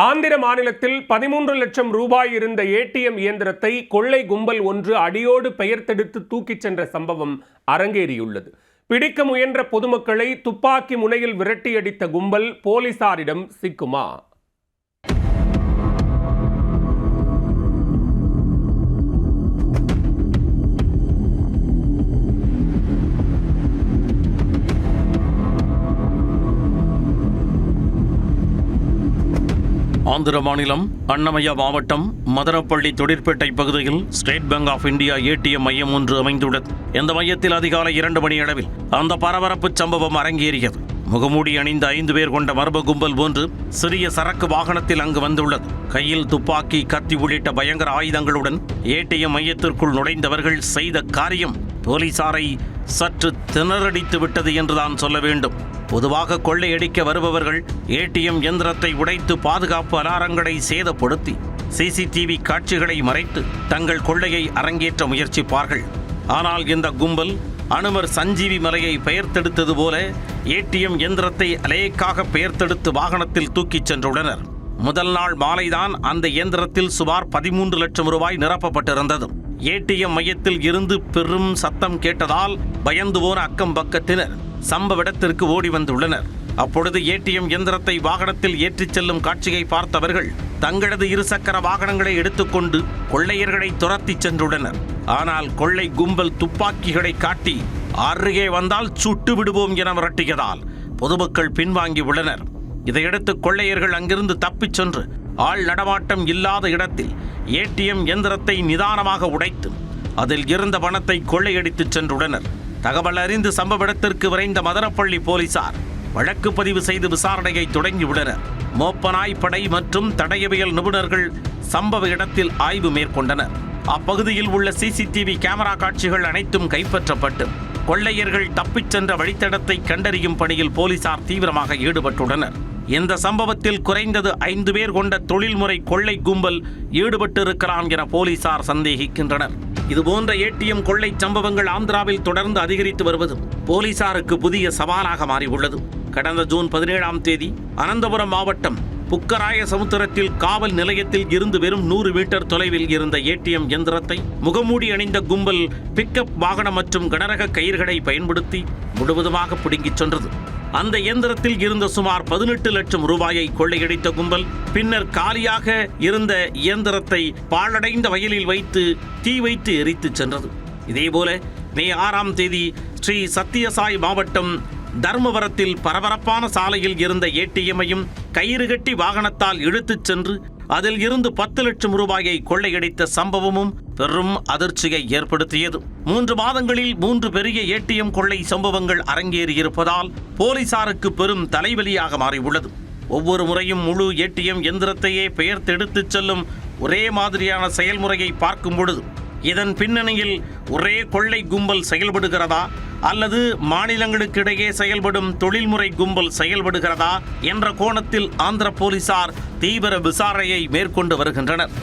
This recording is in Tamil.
ஆந்திர மாநிலத்தில் 13 லட்சம் ரூபாய் இருந்த ஏடிஎம் இயந்திரத்தை கொள்ளை கும்பல் ஒன்று அடியோடு பெயர்த்தெடுத்து தூக்கிச் சென்ற சம்பவம் அரங்கேறியுள்ளது. பிடிக்க முயன்ற பொதுமக்களை துப்பாக்கி முனையில் விரட்டியடித்த கும்பல் போலீசாரிடம் சிக்குமா? ஆந்திர மாநிலம் அன்னமய்யா மாவட்டம் மதனப்பள்ளி தொழிற்பேட்டை பகுதியில் State Bank of India ATM மையம் ஒன்று அமைந்துள்ளது. இந்த மையத்தில் அதிகாலை 2 மணி அளவில் அந்த பரபரப்பு சம்பவம் அரங்கேறியது. முகமூடி அணிந்த 5 பேர் கொண்ட மர்ம கும்பல் ஒன்று சிறிய சரக்கு வாகனத்தில் அங்கு வந்துள்ளது. கையில் துப்பாக்கி, கத்தி உள்ளிட்ட பயங்கர ஆயுதங்களுடன் ஏடிஎம் மையத்திற்குள் நுழைந்தவர்கள் செய்த காரியம் போலீசாரை சற்று திணறடித்து விட்டது என்றுதான் சொல்ல வேண்டும். பொதுவாக கொள்ளையடிக்க வருபவர்கள் ஏடிஎம் இயந்திரத்தை உடைத்து பாதுகாப்பு அலாரங்களை சேதப்படுத்தி சிசிடிவி காட்சிகளை மறைத்து தங்கள் கொள்ளையை அரங்கேற்ற முயற்சிப்பார்கள். ஆனால் இந்த கும்பல் அனுமர் சஞ்சீவி மலையை பெயர்த்தெடுத்தது போல ஏடிஎம் இயந்திரத்தை அலேக்காக பெயர்த்தெடுத்து வாகனத்தில் தூக்கிச் சென்றுள்ளனர். முதல் நாள் மாலைதான் அந்த இயந்திரத்தில் சுமார் 13 லட்சம் ரூபாய் நிரப்பப்பட்டிருந்தது. ஏடிஎம் மையத்தில் இருந்து பெரும் சத்தம் கேட்டதால் பயந்து போன அக்கம் பக்கத்தினர் சம்பவ இடத்திற்கு ஓடி வந்துள்ளனர். அப்பொழுது ஏடிஎம் இயந்திரத்தை வாகனத்தில் ஏற்றிச் செல்லும் காட்சியை பார்த்தவர்கள் தங்களது இருசக்கர வாகனங்களை எடுத்துக்கொண்டு கொள்ளையர்களை துரத்தி சென்றுள்ளனர். ஆனால் கொள்ளை கும்பல் துப்பாக்கிகளை காட்டி அருகே வந்தால் சுட்டு விடுவோம் என மிரட்டியதால் பொதுமக்கள் பின்வாங்கி உள்ளனர். இதையடுத்து கொள்ளையர்கள் அங்கிருந்து தப்பிச் சென்று ஆள் நடமாட்டம் இல்லாத இடத்தில் ஏடிஎம் இயந்திரத்தை நிதானமாக உடைத்து அதில் இருந்த பணத்தை கொள்ளையடித்துச் சென்றுள்ளனர். தகவல் அறிந்து சம்பவ இடத்திற்கு விரைந்த மதனப்பள்ளி போலீசார் வழக்கு பதிவு செய்து விசாரணையை தொடங்கியுள்ளனர். மோப்பநாய் படை மற்றும் தடயவியல் நிபுணர்கள் சம்பவ இடத்தில் ஆய்வு மேற்கொண்டனர். அப்பகுதியில் உள்ள சிசிடிவி கேமரா காட்சிகள் அனைத்தும் கைப்பற்றப்பட்டு கொள்ளையர்கள் தப்பிச் சென்ற வழித்தடத்தை கண்டறியும் பணியில் போலீசார் தீவிரமாக ஈடுபட்டுள்ளனர். இந்த சம்பவத்தில் குறைந்தது 5 பேர் கொண்ட தொழில்முறை கொள்ளை கும்பல் ஈடுபட்டிருக்கிறான் என போலீசார் சந்தேகிக்கின்றனர். இதுபோன்ற ஏடிஎம் கொள்ளை சம்பவங்கள் ஆந்திராவில் தொடர்ந்து அதிகரித்து வருவதும் போலீசாருக்கு புதிய சவாலாக மாறியுள்ளது. கடந்த ஜூன் 17ஆம் தேதி அனந்தபுரம் மாவட்டம் புக்கராய சமுத்திரத்தில் காவல் நிலையத்தில் இருந்து வெறும் 100 மீட்டர் தொலைவில் இருந்த ஏடிஎம் இயந்திரத்தை முகமூடி அணிந்த கும்பல் பிக்கப் வாகனம் மற்றும் கனரக கயிர்களை பயன்படுத்தி முழுவதுமாக பிடுங்கிச் சென்றது. அந்த இயந்திரத்தில் இருந்த சுமார் 18 லட்சம் ரூபாயை கொள்ளையடித்த கும்பல் பின்னர் காலியாக இருந்த இயந்திரத்தை பாழடைந்த வயலில் வைத்து தீ வைத்து எரித்துச் சென்றது. இதேபோல மே 6ஆம் தேதி ஸ்ரீ சத்யசாய் மாவட்டம் தர்மபுரத்தில் பரபரப்பான சாலையில் இருந்த ஏடிஎம்மையும் கயிறு கட்டி வாகனத்தால் இழுத்துச் சென்று அதில் இருந்து 10 லட்சம் ரூபாயை கொள்ளையடித்த சம்பவமும் பெரும் அதிர்ச்சியை ஏற்படுத்தியது. 3 மாதங்களில் 3 பெரிய ஏடிஎம் கொள்ளை சம்பவங்கள் அரங்கேறியிருப்பதால் போலீசாருக்கு பெரும் தலைவலியாக மாறியுள்ளது. ஒவ்வொரு முறையும் முழு ஏடிஎம் எந்திரத்தையே பெயர்த்தெடுத்துச் செல்லும் ஒரே மாதிரியான செயல்முறையை பார்க்கும் பொழுது இதன் பின்னணியில் ஒரே கொள்ளை கும்பல் செயல்படுகிறதா அல்லது மாநிலங்களுக்கிடையே செயல்படும் தொழில்முறை கும்பல் செயல்படுகிறதா என்ற கோணத்தில் ஆந்திர போலீசார் தீவிர விசாரணையை மேற்கொண்டு வருகின்றனர்.